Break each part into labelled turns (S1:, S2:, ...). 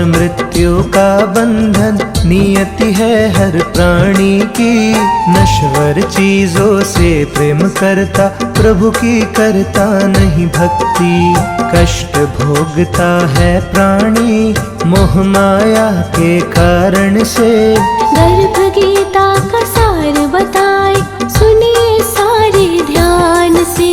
S1: मृत्यु का बंधन नियति है हर प्राणी की। नश्वर चीजों से प्रेम करता प्रभु की करता नहीं भक्ति। कष्ट भोगता है प्राणी मोह माया के कारण से।
S2: गर्भ गीता का सार बताए सुनिए सारे ध्यान से।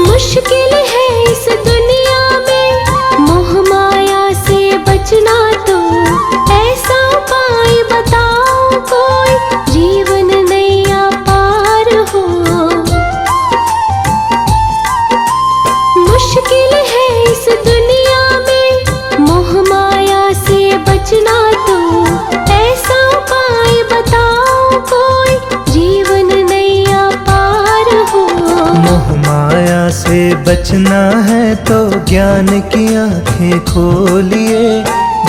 S2: मुश्किल है इस दुनिया में मोह माया से बचना, तो ऐसा उपाय बताओ कोई जीवन नैया पार हो। मुश्किल है इस दुनिया में मोह माया से बचना, तो ऐसा उपाय बताओ कोई जीवन नैया पार हो।
S1: मोह माया से बचना है तो ज्ञान की आंखें खोलिए।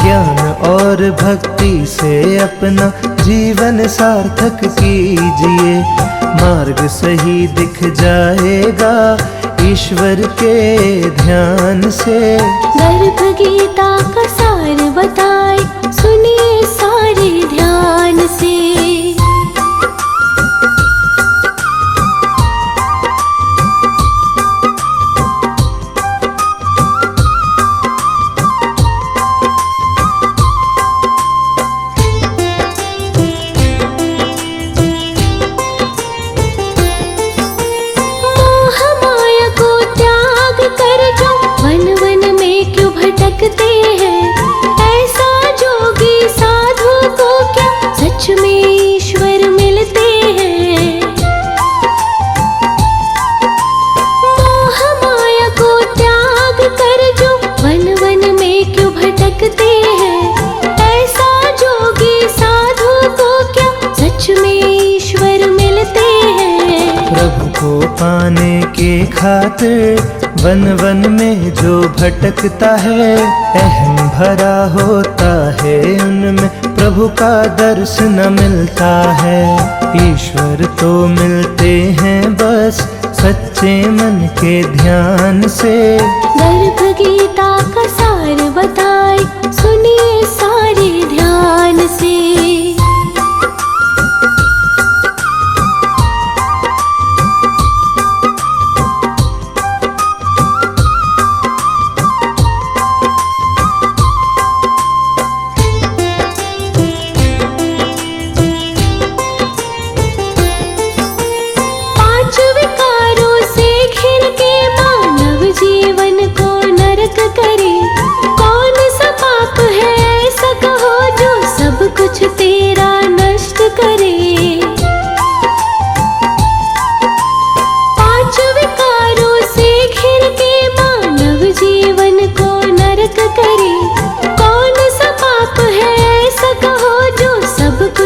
S1: ज्ञान और भक्ति से अपना जीवन सार्थक कीजिए। मार्ग सही दिख जाएगा ईश्वर के ध्यान से।
S2: गर्भ गीता का सार बताए सुनिए सारे ध्यान से। भटकते हैं ऐसा जोगी साधु को क्या सच में ईश्वर मिलते हैं। मोह माया को त्याग कर जो वन वन में क्यों भटकते हैं। ऐसा जोगी साधु को क्या सच में ईश्वर मिलते हैं।
S1: प्रभु को पाने के खातिर वन वन में जो भटकता है। अहम भरा होता है उनमें प्रभु का दर्शन मिलता है। ईश्वर तो मिलते हैं बस सच्चे मन के ध्यान से।
S2: गर्भ गीता का सार बताए सुनिए सारे ध्यान से।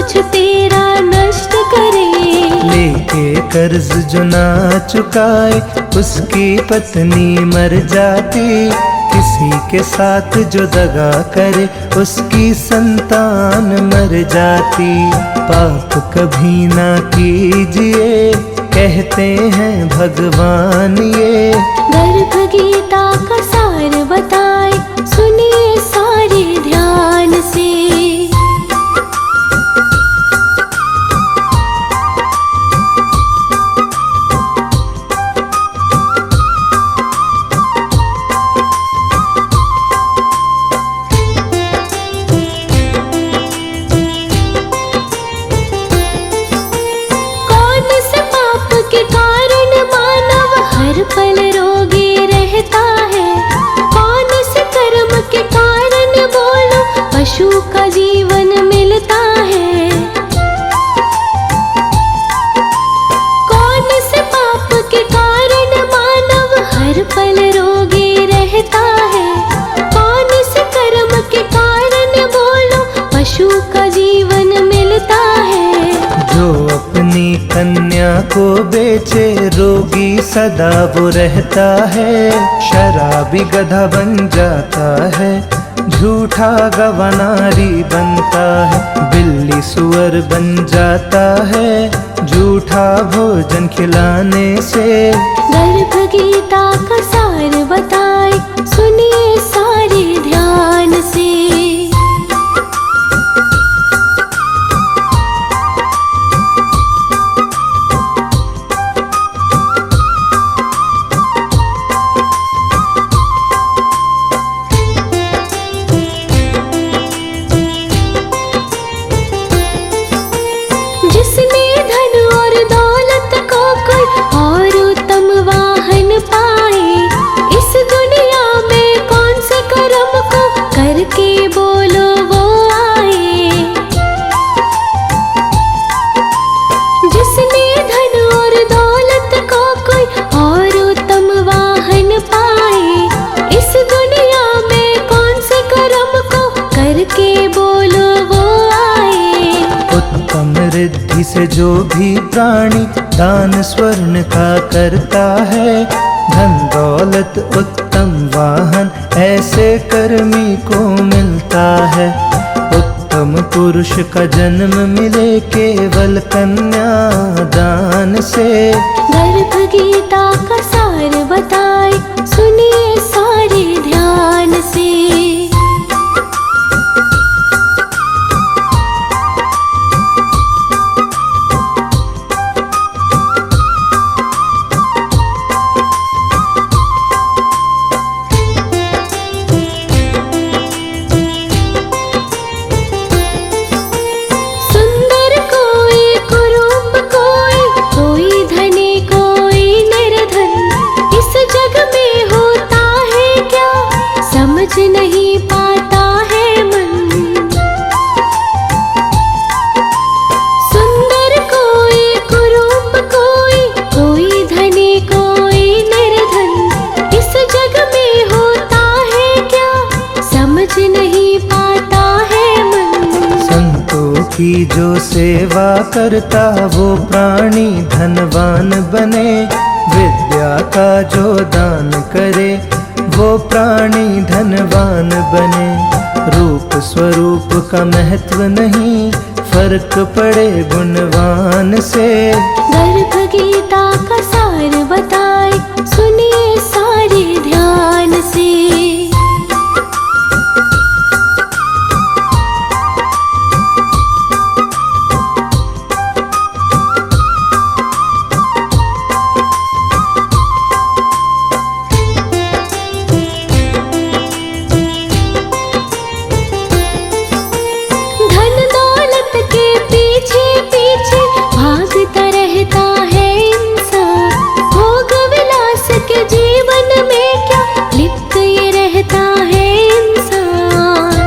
S2: कुछ तेरा नष्ट करे।
S1: लेके कर्ज जो ना चुकाए उसकी पत्नी मर जाती, किसी के साथ जो दगा करे उसकी संतान मर जाती। पाप कभी ना कीजिए कहते हैं भगवान ये।
S2: गर्भ गीता का सार बताए सुनिए सारे ध्यान से। पल रोगी रहता है, कौन से कर्म के कारण बोलो पशु का जीवन मिलता है। कौन से पाप के कारण मानव हर पल रोगी रहता है, कौन से कर्म के कारण बोलो पशु का जीवन मिलता है।
S1: जो अपनी कन्या को बेचे रोगी सदा वो रहता है, शराबी गधा बन जाता है, झूठा गवाह नारी बनता है, बिल्ली सुअर बन जाता है, झूठा भोजन खिलाने से।
S2: गर्भ गीता का सार बताए सुनिए सारे ध्यान से। जिसने धन और दौलत को कोई और उत्तम वाहन पाए, इस दुनिया में कौन से कर्म को करके बोलो वो आए। जिसने धन और दौलत को कोई और उत्तम वाहन पाए, इस दुनिया में कौन से कर्म को करके बोलो वो आए।
S1: उत्तम रिद्धि से जो भी प्राणी दान स्वर्ण का करता है, धन दौलत उत्तम वाहन ऐसे कर्मी को मिलता है। उत्तम पुरुष का जन्म मिले केवल कन्या दान से।
S2: गर्भ गीता का सार बताए सुनिए सारे ध्यान से। सुंदर कोई कुरूप कोई धनी कोई निर्धन, इस जग में होता है क्या समझ नहीं पाता है मन। सुंदर कोई कुरूप कोई धनी कोई निर्धन, इस जग में होता है क्या समझ नहीं पाता है मन।
S1: संतों की जो सेवा करता वो प्राणी धनवान बने, विद्या का जो दान करे वो प्राणी धनवान बने। रूप स्वरूप का महत्व नहीं, फर्क पड़े गुणवान से।
S2: गर्भ गीता का सार बताए सुनिए सारे ध्यान से। धन दौलत के पीछे पीछे भागता रहता है इंसान, भोग विलास के जीवन में क्या लिप्त ये रहता है इंसान।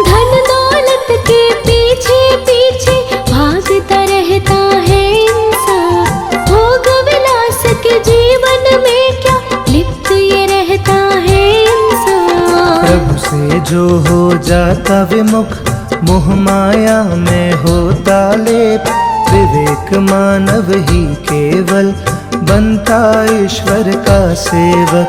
S2: धन दौलत के पीछे पीछे भागता रहता है इंसान, भोग विलास के जीवन में क्या लिप्त ये रहता है इंसान।
S1: प्रभु से जो हो जाता विमुख मोह माया में होता लेप, विवेक मानव ही केवल बनता ईश्वर का सेवक।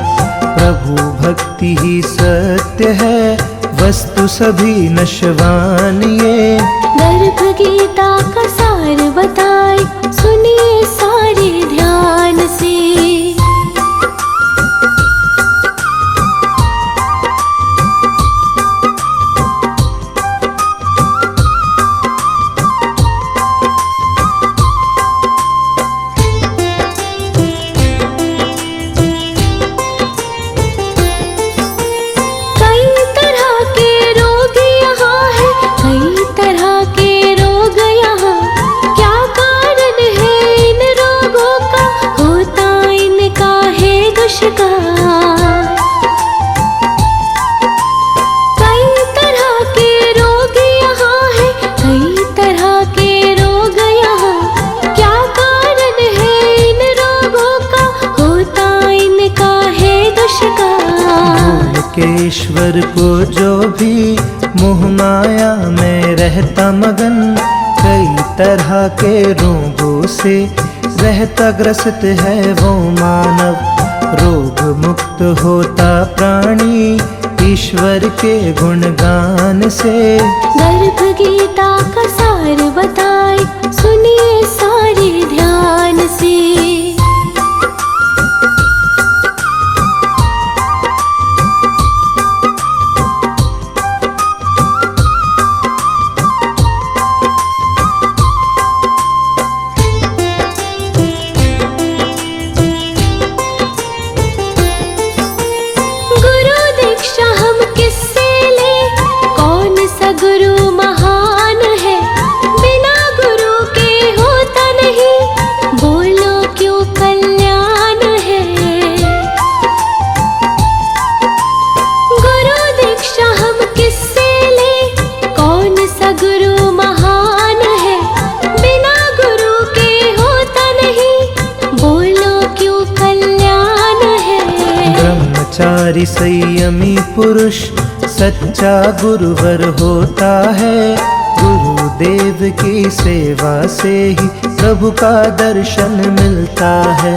S1: प्रभु भक्ति ही सत्य है, वस्तु सभी नश्वान ये।
S2: गर्भ गीता का सार बताए, सुनिए सारे ध्यान से।
S1: ईश्वर को जो भी मोह माया में रहता मगन, कई तरह के रोगों से रहता ग्रसित है वो मानव। रोग मुक्त होता प्राणी ईश्वर के गुणगान से।
S2: गर्भ गीता का सार बताए, सुनिए सारे ध्यान से।
S1: ब्रह्मचारी संयमी पुरुष सच्चा गुरुवर होता है। गुरुदेव की सेवा से ही प्रभु का दर्शन मिलता है।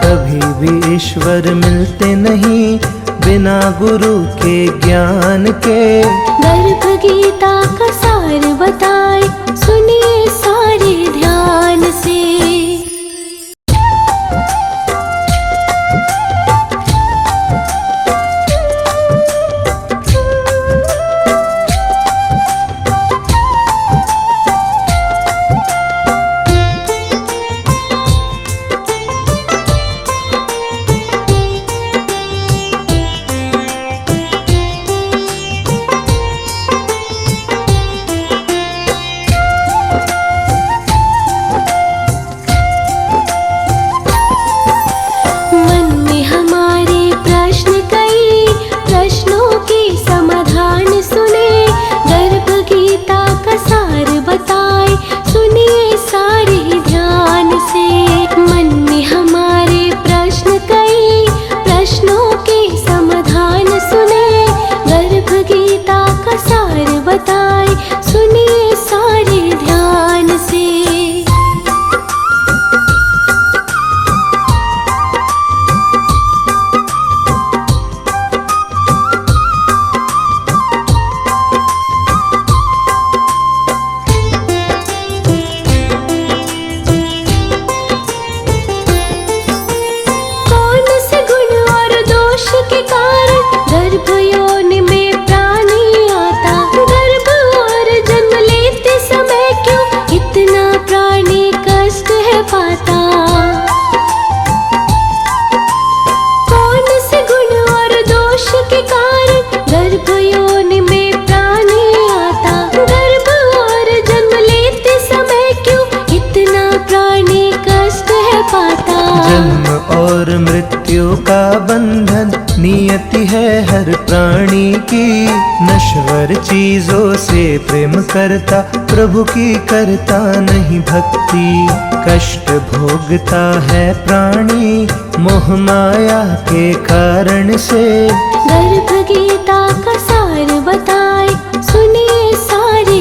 S1: कभी भी ईश्वर मिलते नहीं बिना गुरु के ज्ञान के।
S2: गर्भ गीता का सार बताए, सुनिए सारे ध्यान से।
S1: और मृत्यु का बंधन नियति है हर प्राणी की। नश्वर चीजों से प्रेम करता प्रभु की करता नहीं भक्ति। कष्ट भोगता है प्राणी मोह माया के कारण से।
S2: गर्भ गीता का सार बताए सुनिए सारे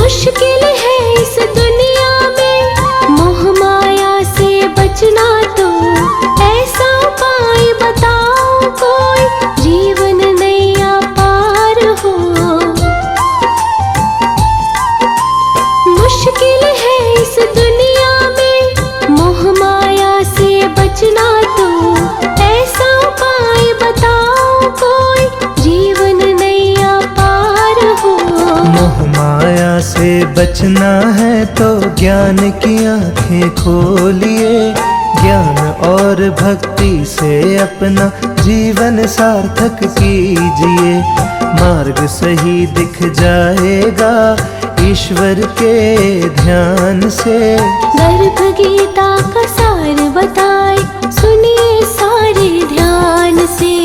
S2: मुश्किल है इस दुनिया में मोह माया से बचना, तो ऐसा उपाय बताओ कोई जीवन नैया पार हो। मुश्किल है इस दुनिया में मोह माया से बचना, तो ऐसा उपाय बताओ कोई जीवन नैया पार हो।
S1: मोह माया से बचना है तो ज्ञान की आंखें खोलिए, ज्ञान और भक्ति से अपना जीवन सार्थक कीजिए। मार्ग सही दिख जाएगा ईश्वर के ध्यान से।
S2: गर्भ गीता का सार बताए सुनिए सारे ध्यान से।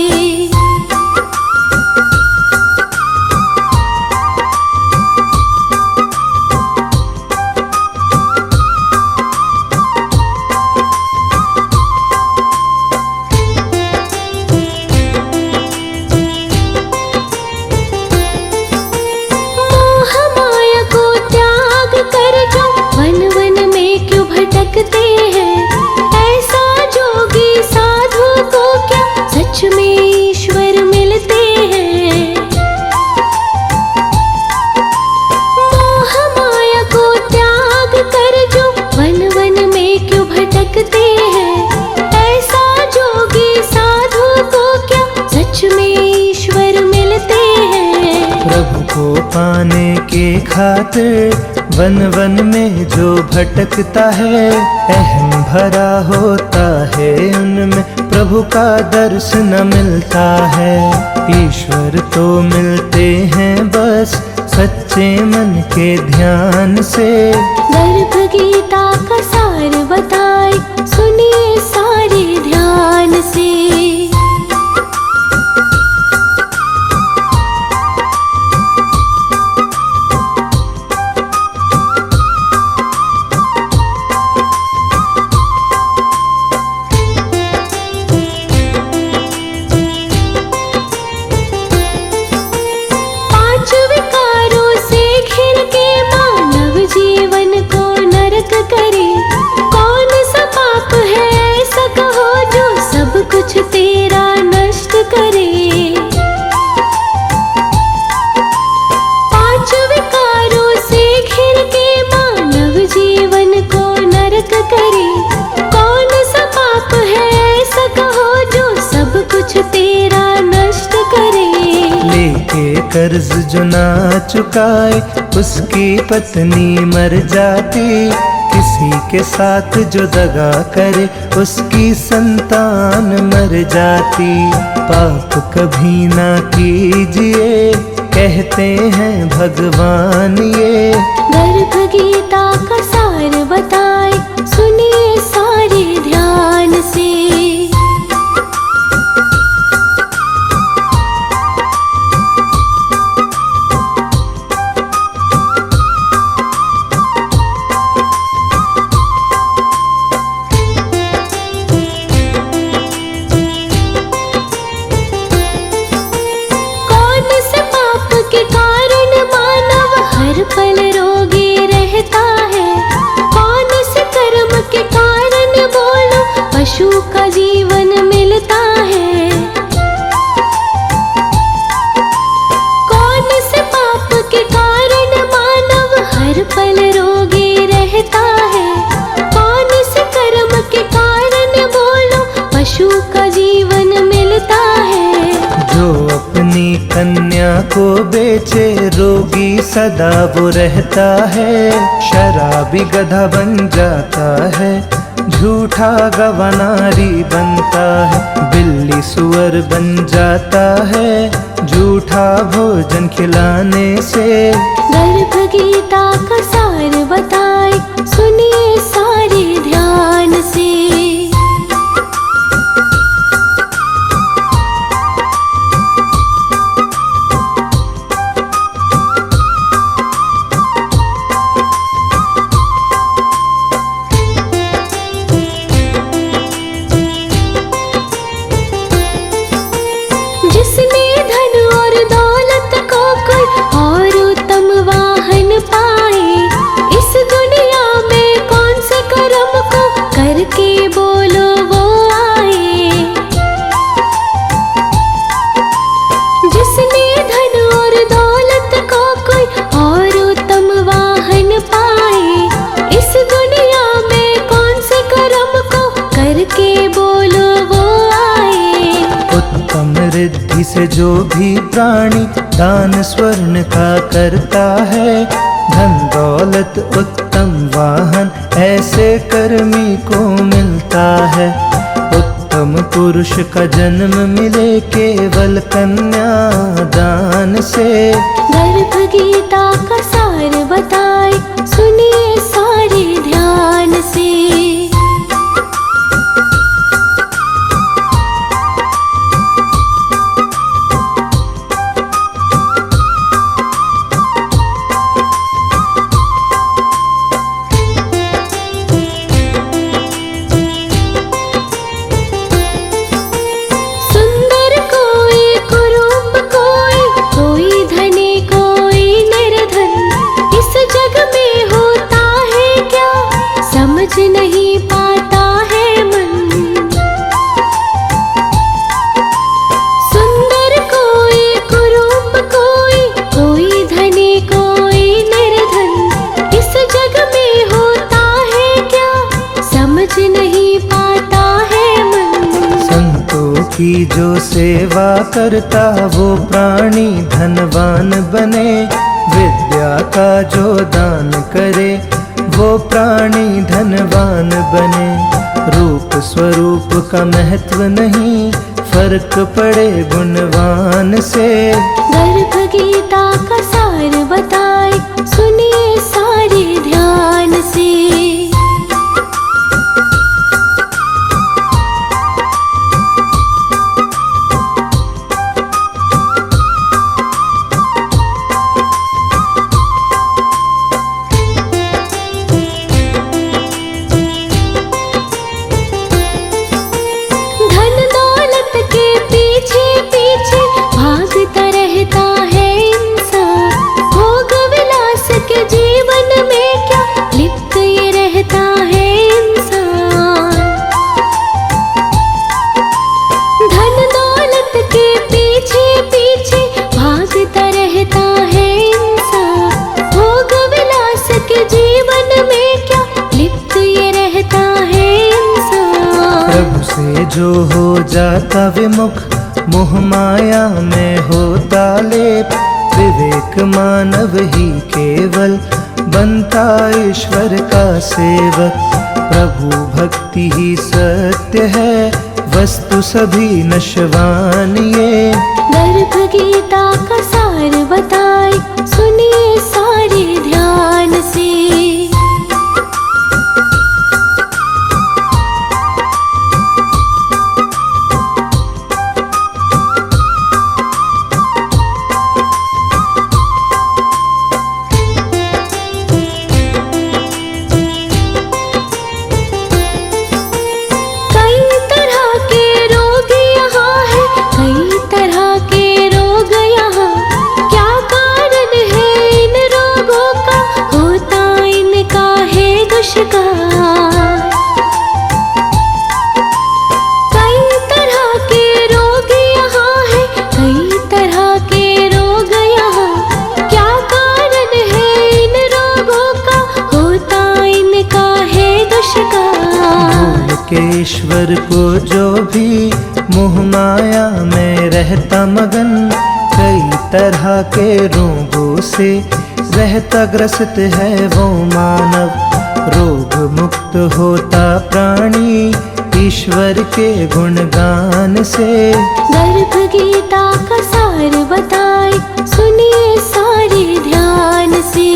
S2: भटकते हैं ऐसा जोगी साधु को क्या सच में ईश्वर मिलते हैं। मोह माया को त्याग कर जो वन वन में क्यों भटकते हैं, ऐसा जोगी साधु को क्या सच में ईश्वर मिलते हैं।
S1: प्रभु को पाने के खातिर वन वन में जो भटकता है, अहम भरा होता है उनमें प्रभु का दर्श न मिलता है। ईश्वर तो मिलते हैं बस सच्चे मन के ध्यान से।
S2: गर्भ गीता का सार बताए सुनिए सारे ध्यान से। करे कौन सा पाप है ऐसा कहो जो सब कुछ तेरा नष्ट करे। पांच विकारों से घिर के मानव जीवन को नरक करे, कौन सा पाप है ऐसा कहो जो सब कुछ तेरा नष्ट करे।
S1: लेके कर्ज जो ना चुकाए उसकी पत्नी मर जाती, किसी के साथ जो दगा करे उसकी संतान मर जाती। पाप कभी ना कीजिए कहते हैं भगवान ये।
S2: गर्भ गीता का सार बताए सुनिए सारे ध्यान से। पल रोगी रहता है, कौन से कर्म के कारण बोलो पशु का जीवन मिलता है। कौन से पाप के कारण मानव हर पल रोगी रहता है, कौन से कर्म के कारण बोलो पशु का जीवन मिलता है।
S1: जो अपनी कन्या को बेचे रोगी सदा वो रहता है, शराबी गधा बन जाता है, झूठा गवानारी बनता है, बिल्ली सुअर बन जाता है झूठा भोजन खिलाने से।
S2: गर्भ गीता का सार बताए सुनिए सारे ध्यान से। जिसने धन और दौलत को कोई और उत्तम वाहन पाए,
S1: जो भी प्राणी दान स्वर्ण का करता है, धन दौलत उत्तम वाहन ऐसे कर्मी को मिलता है। उत्तम पुरुष का जन्म मिले केवल कन्या दान से।
S2: गर्भ गीता का सार बताए सुनिए सारे ध्यान से। नहीं पाता है मन, सुंदर कोई कुरूप कोई धनी कोई निर्धन, इस जग में होता है क्या समझ नहीं पाता है मन।
S1: संतों की जो सेवा करता वो प्राणी धनवान बने, विद्या का जो दान करे वो प्राणी धनवान बने। रूप स्वरूप का महत्व नहीं, फर्क पड़े गुणवान से।
S2: गर्भ गीता का सार बताए सुनिए सारे ध्यान से।
S1: जो हो जाता विमुख मोह माया में होता लेप, विवेक मानव ही केवल बनता ईश्वर का सेवक। प्रभु भक्ति ही सत्य है, वस्तु सभी नश्वान ये।
S2: गर्भ गीता का सार बताए सुनिए सारे ध्यान से।
S1: ईश्वर को जो भी मोह माया में रहता मगन, कई तरह के रोगों से रहता ग्रसित है वो मानव। रोग मुक्त होता प्राणी ईश्वर के गुणगान से।
S2: गर्भ गीता का सार बताए सुनिए सारे ध्यान से।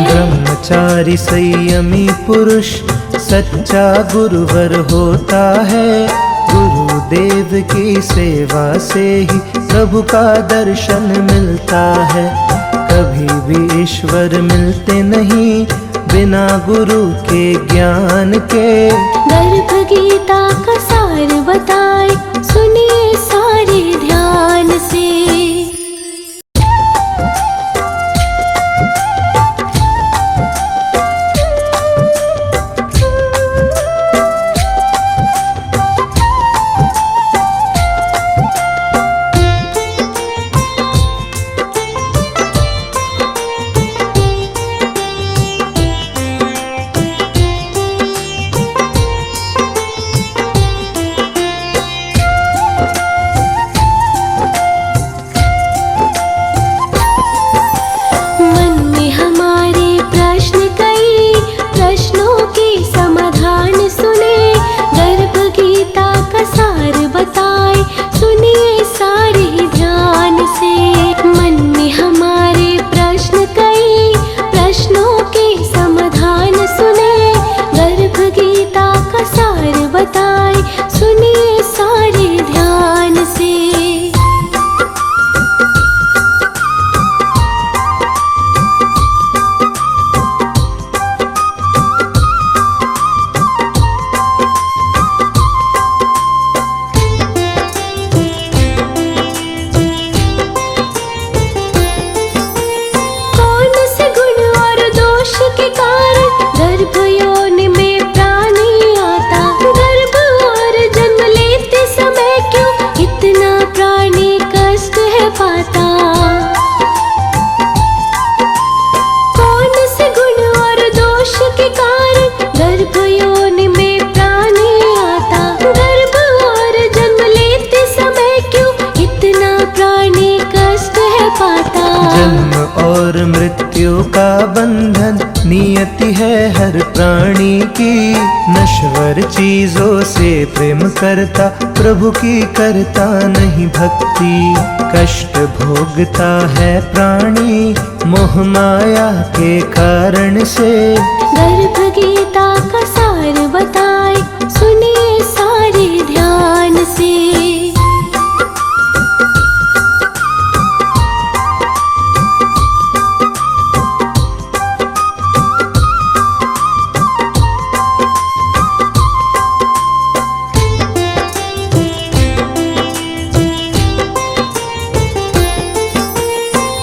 S1: ब्रह्मचारी संयमी पुरुष सच्चा गुरुवर होता है। गुरु देव की सेवा से ही प्रभु का दर्शन मिलता है। कभी भी ईश्वर मिलते नहीं बिना गुरु के ज्ञान के।
S2: गर्भ गीता का सार बताए सुनिए सारे ध्यान से।
S1: और मृत्यु का बंधन नियति है हर प्राणी की। नश्वर चीजों से प्रेम करता प्रभु की करता नहीं भक्ति। कष्ट भोगता है प्राणी मोह माया के कारण से।
S2: गर्भ गीता का सार बताए सुनिए सारे ध्यान से।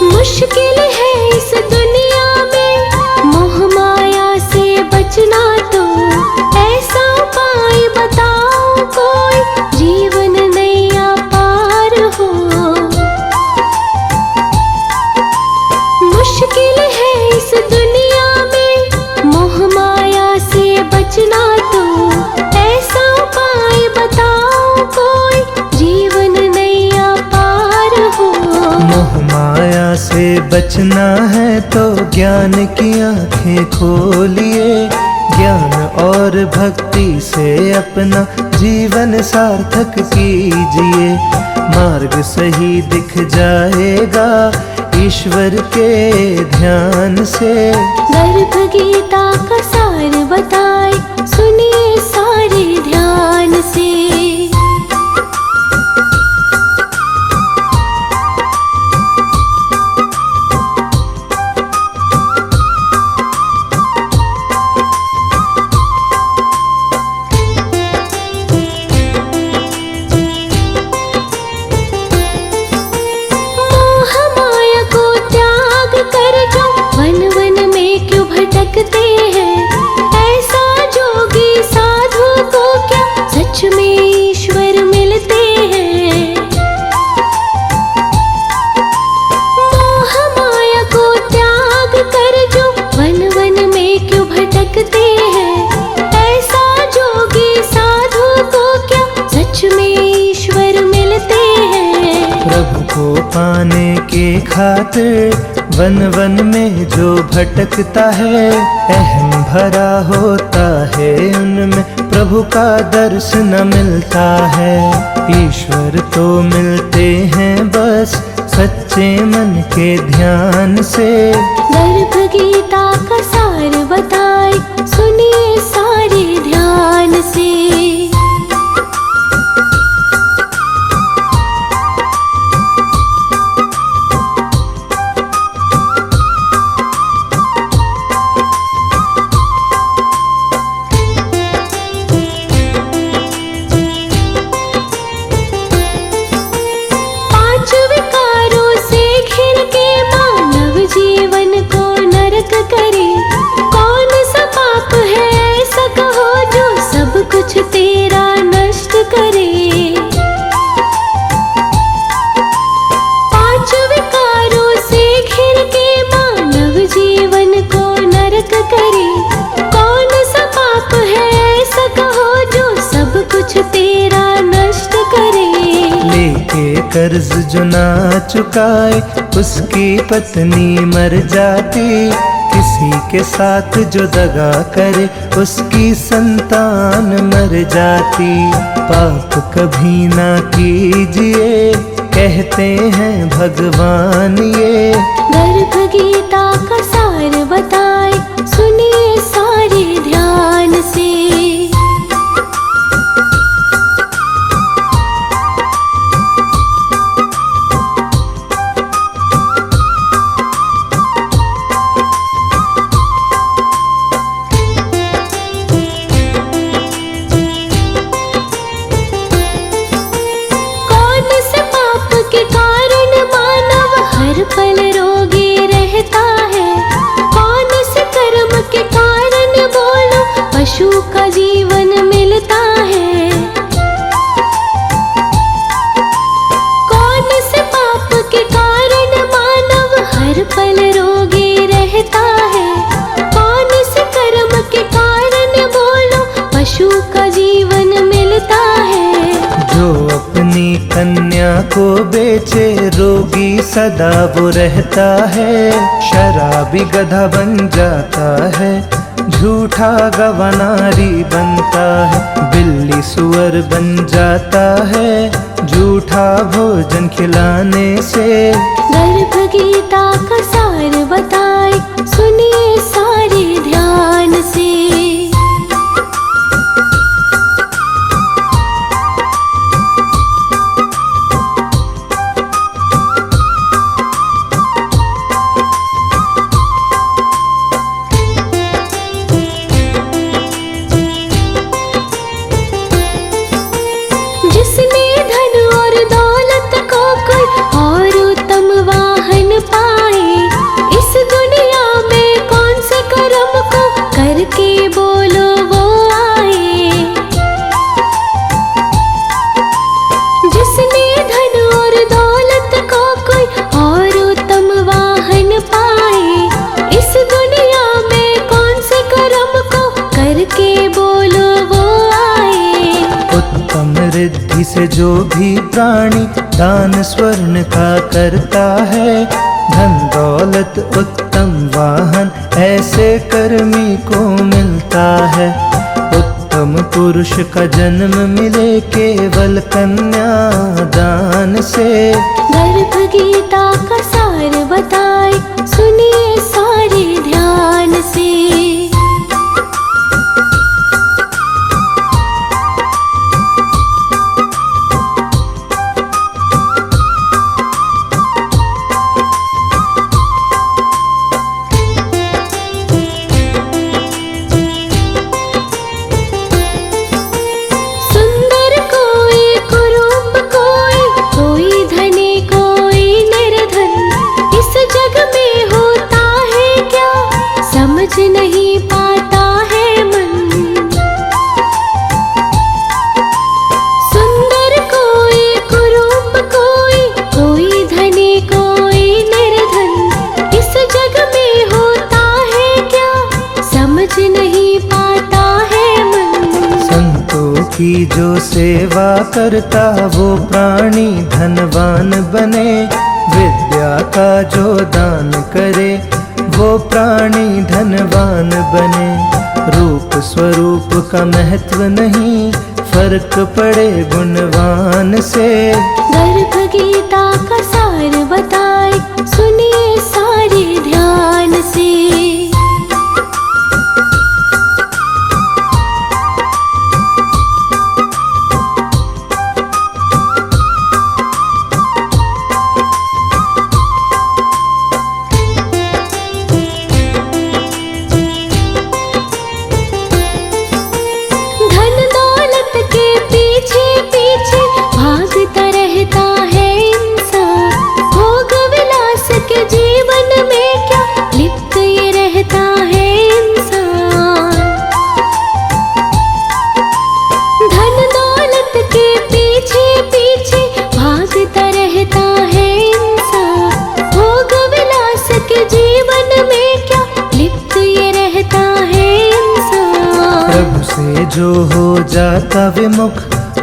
S2: मुश्किल है इस दुनिया में मोह माया से बचना, तो ऐसा उपाय बताओ कोई जीवन नैया पार हो। मुश्किल है इस दुनिया में मोह माया से बचना, तो ऐसा उपाय बताओ कोई जीवन नैया पार हो।
S1: मोह माया से बचना है तो ज्ञान की आंखें खोलिए। ज्ञान और भक्ति से अपना जीवन सार्थक कीजिए। मार्ग सही दिख जाएगा ईश्वर के ध्यान से।
S2: गर्भ गीता का सार बताए सुनिए सारे ध्यान से। भटकते हैं ऐसा जोगी साधु को क्या सच में ईश्वर मिलते हैं। मोह माया को त्याग कर जो वन वन में क्यों भटकते हैं, ऐसा जोगी साधु को क्या सच में ईश्वर मिलते हैं।
S1: प्रभु को पाने के खातिर वन वन में जो भटकता है, अहम भरा होता है उनमें प्रभु का दर्शन मिलता है। ईश्वर तो मिलते हैं बस सच्चे मन के ध्यान से।
S2: गर्भ गीता का सार बताए सुनिए सारे ध्यान से।
S1: कर्ज जो ना चुकाए उसकी पत्नी मर जाती, किसी के साथ जो दगा करे उसकी संतान मर जाती। पाप कभी ना कीजिए कहते हैं भगवान ये,
S2: गर्भ गीता का सार बताए सुनिए सारे ध्यान से। पल रोगी रहता है, कौन से कर्म के कारण बोलो पशु का जीवन मिलता है। कौन से पाप के कारण मानव हर पल रोगी रहता है, कौन से कर्म के कारण बोलो पशु का जीवन मिलता है।
S1: जो अपनी कन्या को बेचे रोगी सदा वो रहता है, शराबी गधा बन जाता है, झूठा गवानारी बनता है, बिल्ली सुअर बन जाता है, झूठा भोजन खिलाने से।
S2: गर्भ गीता का सार बताए सुनिए सारे ध्यान से। जिसने धन और दौलत को कोई और उत्तम वाहन पाए, इस दुनिया में कौन से कर्म को करके बोलो वो आए। जिसने धन और दौलत को कोई और उत्तम वाहन पाए, इस दुनिया में कौन से कर्म को करके बोलो वो आए।
S1: उत्तम रिद्धि से जो भी प्राणी दान स्वर्ण का करता है, धन दौलत उत्तम वाहन ऐसे कर्मी को मिलता है। उत्तम पुरुष का जन्म मिले केवल कन्या दान से।
S2: गर्भ गीता का सार बताए सुनिए सारे ध्यान से। सुंदर कोई कुरूप कोई धनी कोई निर्धन, इस जग में होता है क्या समझ नहीं पाता है मन। सुंदर कोई कुरूप कोई धनी कोई निर्धन, इस जग में होता है क्या समझ नहीं पाता है मन।
S1: संतों की जो सेवा करता वो प्राणी धनवान बने, विद्या का जो दान करे वो प्राणी धनवान बने। रूप स्वरूप का महत्व नहीं, फर्क पड़े गुणवान से।
S2: गर्भ गीता का सार बताए सुनिए सारे ध्यान से। धन दौलत के पीछे पीछे भागता रहता है इंसान, भोग विलास के जीवन में क्या लिप्त ये रहता है इंसान। धन दौलत के पीछे पीछे भागता रहता है इंसान, भोग विलास के जीवन में क्या लिप्त ये रहता है इंसान।
S1: प्रभु से जो हो जाता विमुख,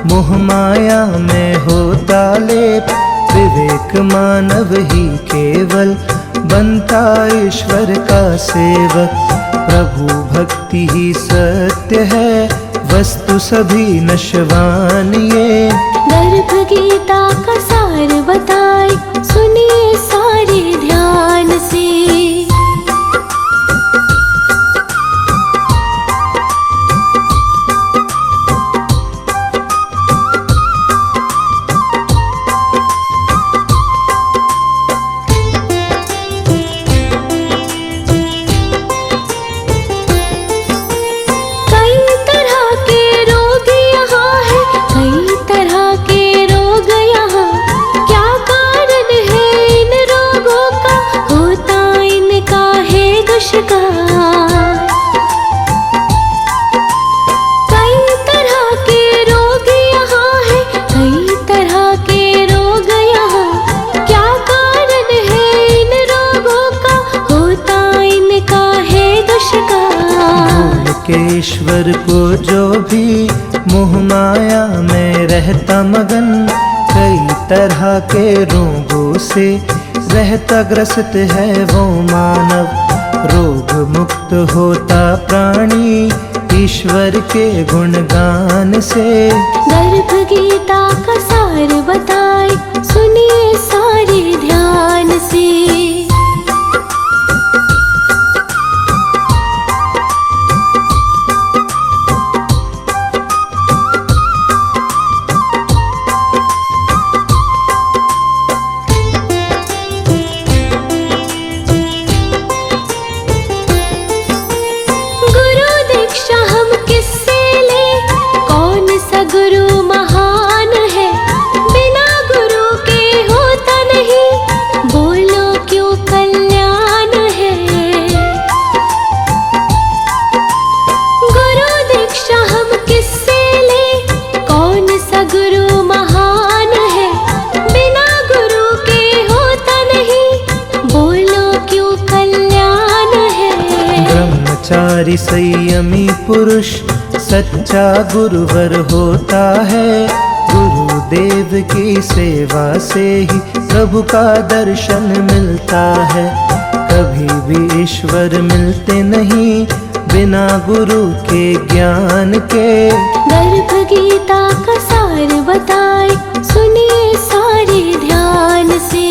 S1: मोह माया में होता लेप, विवेक मानव ही केवल बनता ईश्वर का सेवक। प्रभु भक्ति ही सत्य है, वस्तु सभी नश्वान ये।
S2: गर्भ गीता का सार बताए, सुनिए सारे ध्यान से।
S1: ईश्वर को जो भी मोह माया में रहता मगन, कई तरह के रोगों से रहता ग्रसित है वो मानव। रोग मुक्त होता प्राणी ईश्वर के गुणगान से।
S2: गर्भ गीता का सार बताए, सुनिए सारे ध्यान से।
S1: संयमी पुरुष सच्चा गुरुवर होता है। गुरुदेव की सेवा से ही प्रभु का दर्शन मिलता है। कभी भी ईश्वर मिलते नहीं बिना गुरु के ज्ञान के।
S2: गर्भ गीता का सार बताए, सुनिए सारे ध्यान से।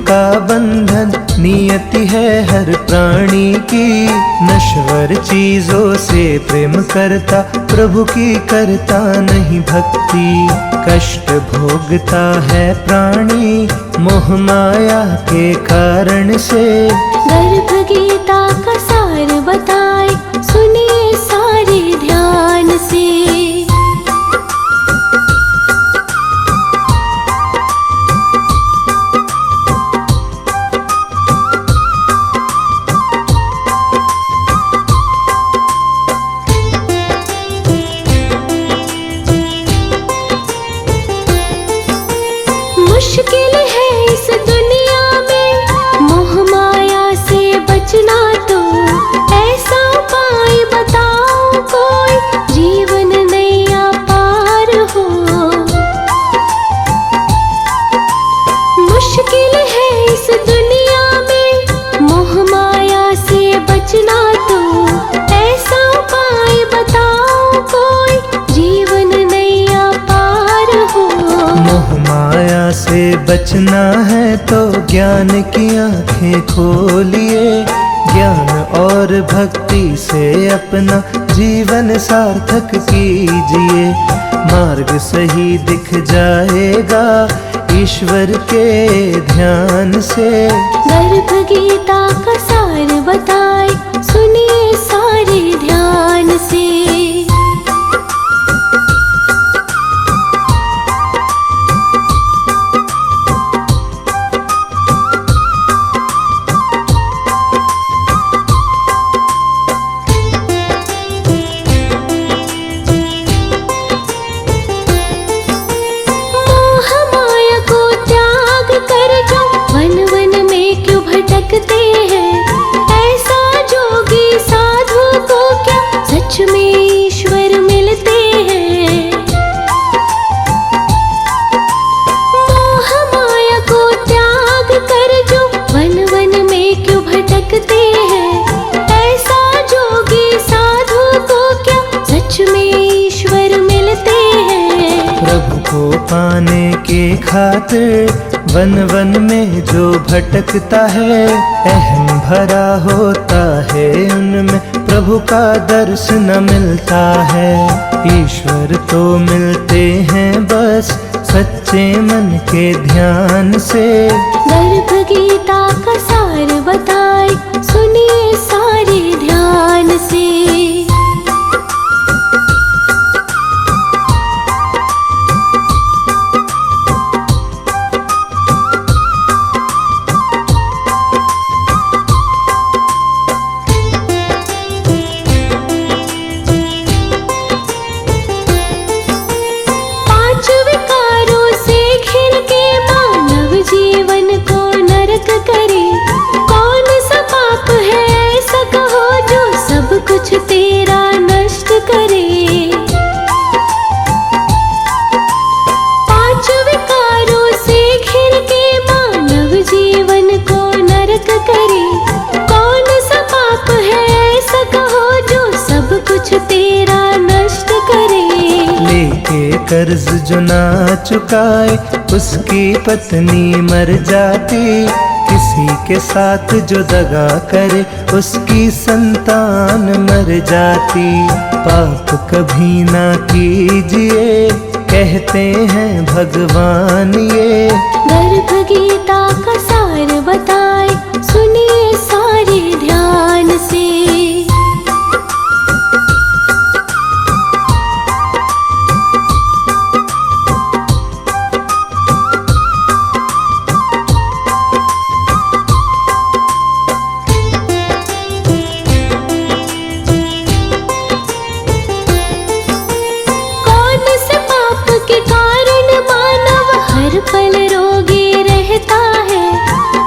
S1: का बंधन नियति है हर प्राणी की। नश्वर चीजों से प्रेम करता प्रभु की करता नहीं भक्ति। कष्ट भोगता है प्राणी मोह माया के कारण से।
S2: गर्भ गीता का सार बताए सुनिए सारे ध्यान से। मुश्किल है इस दुनिया में मोह माया से बचना, तो ऐसा उपाय बताओ कोई जीवन नैया पार हो। मुश्किल है इस दुनिया में मोह माया से बचना, तो ऐसा उपाय बताओ कोई जीवन नैया पार हो।
S1: मोह माया से बचना है तो ज्ञान की आंखें खोलिए, ज्ञान और भक्ति से अपना जीवन सार्थक कीजिए। मार्ग सही दिख जाएगा ईश्वर के ध्यान से।
S2: गर्भ गीता का सार बताए सुनिए सारे ध्यान से। भटकते हैं ऐसा जोगी साधु को क्या सच में ईश्वर मिलते हैं। मोह माया को त्याग कर जो वन वन में क्यों भटकते हैं, ऐसा जोगी साधु को क्या सच में ईश्वर मिलते हैं।
S1: प्रभु को पाने के खातिर वन वन में जो भटकता है, अहम भरा होता है उनमें प्रभु का दर्श न मिलता है। ईश्वर तो मिलते हैं बस सच्चे मन के ध्यान से।
S2: गर्भ गीता का सार बताए सुनिए सारे ध्यान से। कुछ तेरा नष्ट करे, पांच विकारों से घिर के मानव जीवन को नरक करे। कौन सा पाप है ऐसा कहो जो सब कुछ तेरा नष्ट करे।
S1: लेके कर्ज जो ना चुकाए उसकी पत्नी मर जाती, किसी के साथ जो दगा करे उसकी संतान मर जाती। पाप कभी ना कीजिए कहते हैं भगवान ये।
S2: गर्भ गीता का सार बताए सुनिए सारे ध्यान से। पल रोगी रहता है,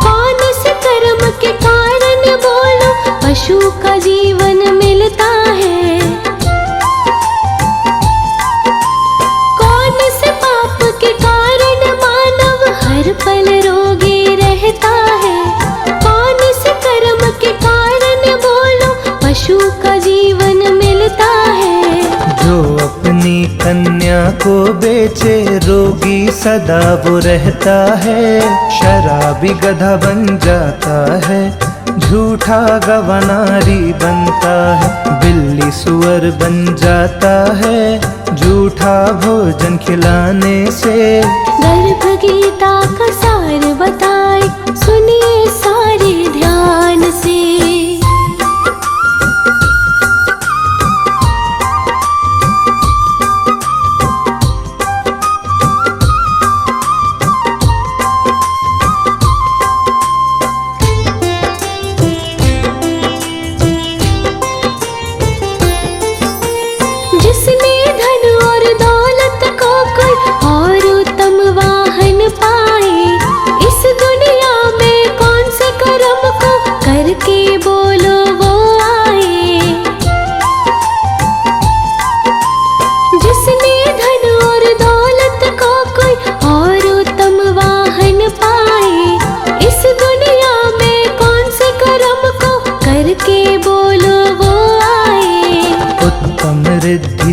S2: कौन से कर्म के कारण बोलो पशु का जीवन मिलता है। कौन से पाप के कारण मानव हर पल रोगी रहता है, कौन से कर्म के कारण बोलो पशु का जीवन मिलता है।
S1: जो अपनी कन्या को बेचे रोगी सदा वो रहता है, शराबी गधा बन जाता है, झूठा गवनारी बनता है, बिल्ली सुअर बन जाता है, झूठा भोजन खिलाने से।
S2: गर्भ गीता का सार बताए सुनिए सारे ध्यान से। जिसने धन और दौलत को कोई और उत्तम वाहन पाए,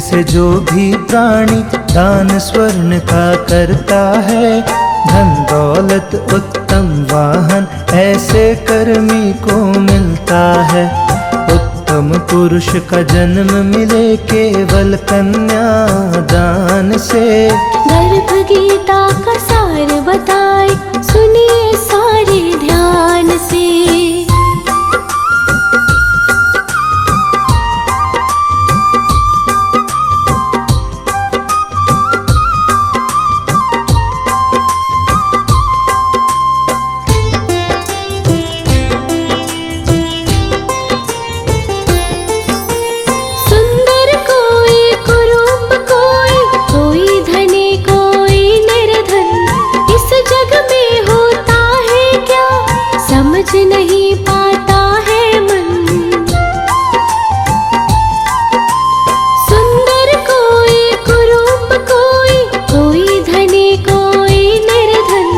S1: से जो भी प्राणी दान स्वर्ण का करता है, धन दौलत उत्तम वाहन ऐसे कर्मी को मिलता है। उत्तम पुरुष का जन्म मिले केवल कन्या दान से।
S2: गर्भ गीता का सार बताए, सुनिए सारे ध्यान से। नहीं पाता है मन, सुंदर कोई कुरूप कोई धनी कोई निर्धन,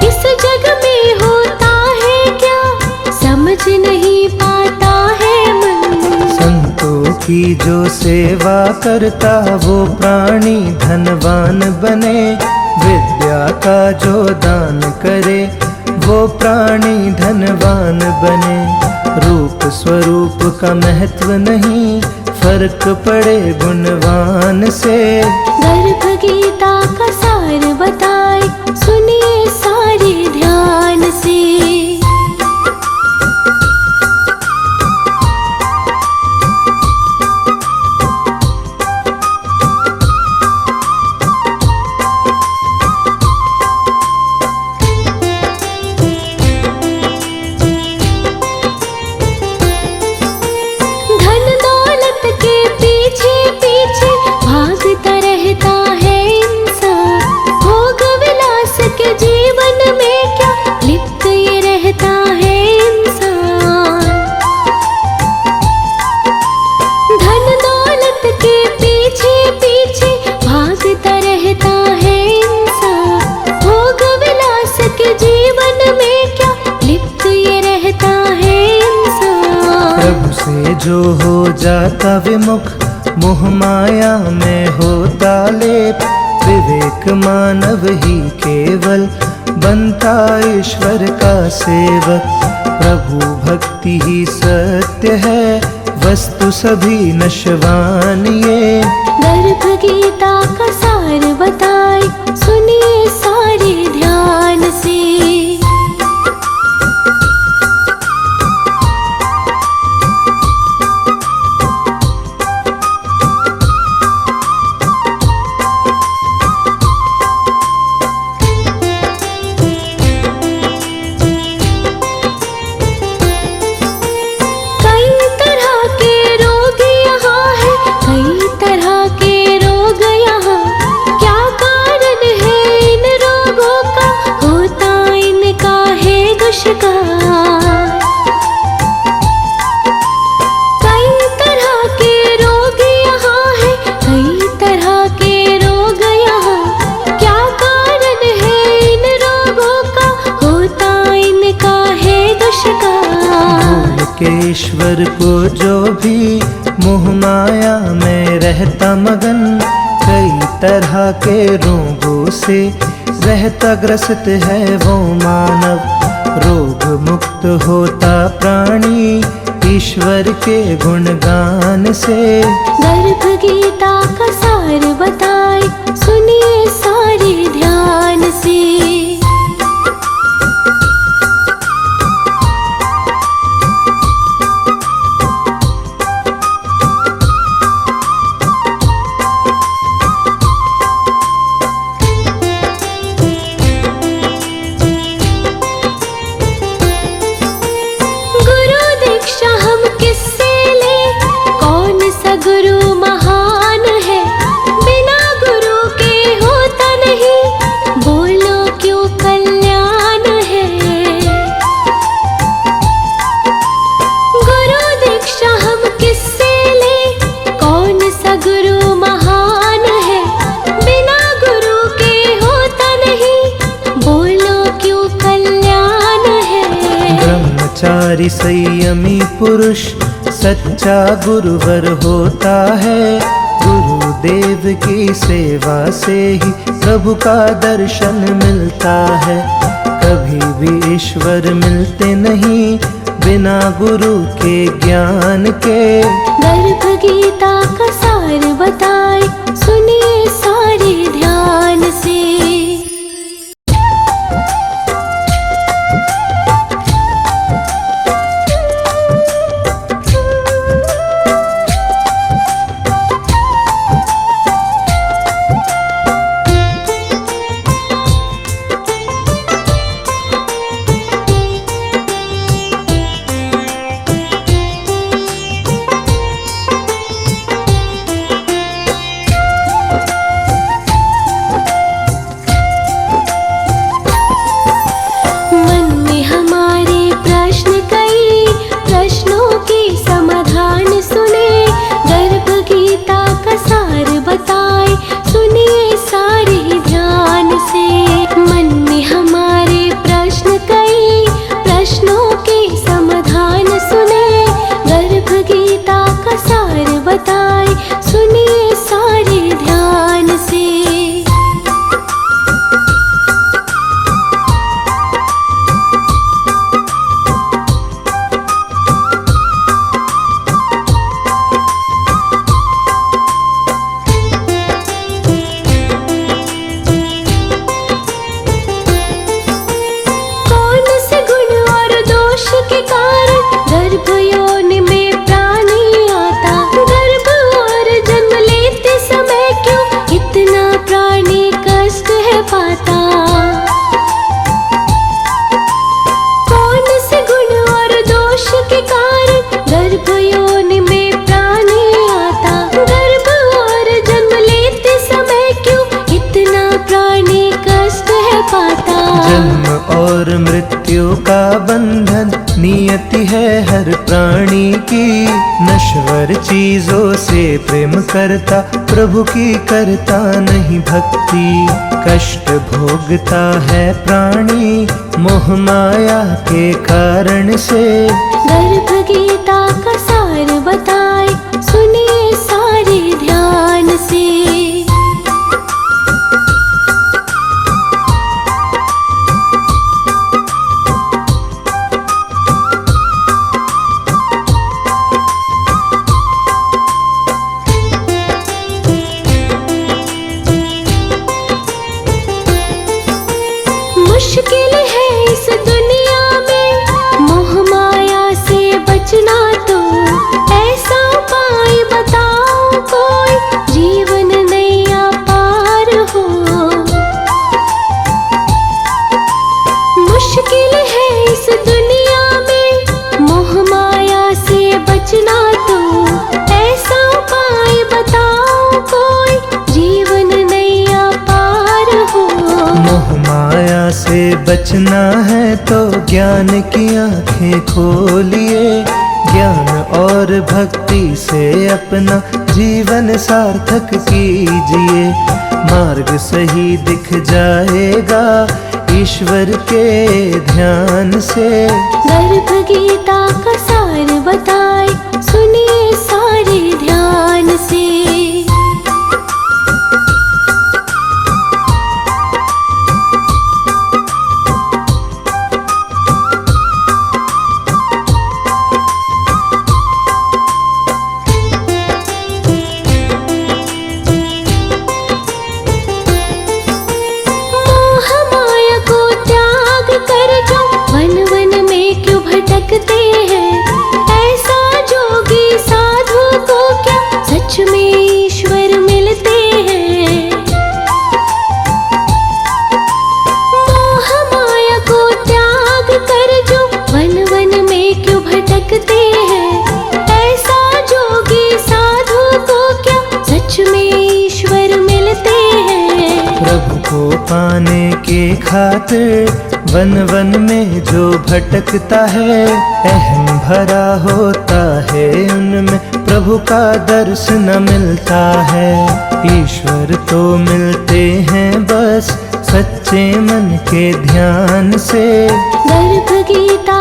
S2: इस जग में होता है क्या समझ नहीं पाता है मन।
S1: संतों की जो सेवा करता वो प्राणी धनवान बने, विद्या का जो दान करे वो प्राणी धनवान बने। रूप स्वरूप का महत्व नहीं, फर्क पड़े गुणवान से।
S2: गर्भ गीता का सार बताए, सुनिए सारे ध्यान से।
S1: जो हो जाता विमुख मोह माया में होता लेप, विवेक मानव ही केवल बनता ईश्वर का सेवक। प्रभु भक्ति ही सत्य है, वस्तु सभी नश्वान ये।
S2: गर्भ गीता का सार बताए, सुनिए सारे ध्यान से।
S1: ईश्वर को जो भी मोह माया में रहता मगन, कई तरह के रोगों से रहता ग्रसित है वो मानव। रोग मुक्त होता प्राणी ईश्वर के गुणगान से।
S2: गर्भ गीता का सार बताए, सुनिए सारे ध्यान से। गुरु महान है, बिना गुरु के होता नहीं, बोलो क्यों कल्याण है। गुरु दीक्षा हम किससे ले, कौन सा गुरु महान है, बिना गुरु के होता नहीं, बोलो क्यों कल्याण है।
S1: ब्रह्मचारी संयमी पुरुष सच्चा गुरुवर होता है, गुरुदेव की सेवा से ही प्रभु का दर्शन मिलता है। कभी भी ईश्वर मिलते नहीं बिना गुरु के ज्ञान के।
S2: गर्भ गीता का सार बताए सुनिए सारे ध्यान से।
S1: और मृत्यु का बंधन नियति है हर प्राणी की। नश्वर चीजों से प्रेम करता प्रभु की करता नहीं भक्ति। कष्ट भोगता है प्राणी मोह माया के कारण से।
S2: गर्भ गीता का सार बताए सुनिए सारे ध्यान से। मुश्किल है इस दुनिया में मोह माया से बचना, तो ऐसा उपाय बताओ कोई जीवन नैया पार हो। मुश्किल है इस दुनिया में मोह माया से बचना, तो ऐसा उपाय बताओ कोई जीवन नैया पार हो।
S1: मोह माया से बचना है तो ज्ञान की आंखें खोलिए। ज्ञान और भक्ति से अपना जीवन सार्थक कीजिए। मार्ग सही दिख जाएगा ईश्वर के ध्यान से।
S2: गर्भ गीता का सार बताए सुनिए सारे ध्यान से। भटकते हैं ऐसा जोगी साधु को क्या सच में ईश्वर मिलते हैं। मोह माया को त्याग कर जो वन वन में क्यों भटकते हैं, ऐसा जोगी साधु को क्या सच में ईश्वर मिलते हैं।
S1: प्रभु को पाने के खातिर वन वन में जो भटकता है, अहम भरा होता है उनमें प्रभु का दर्श न मिलता है। ईश्वर तो मिलते हैं बस सच्चे मन के ध्यान से।
S2: गर्भ गीता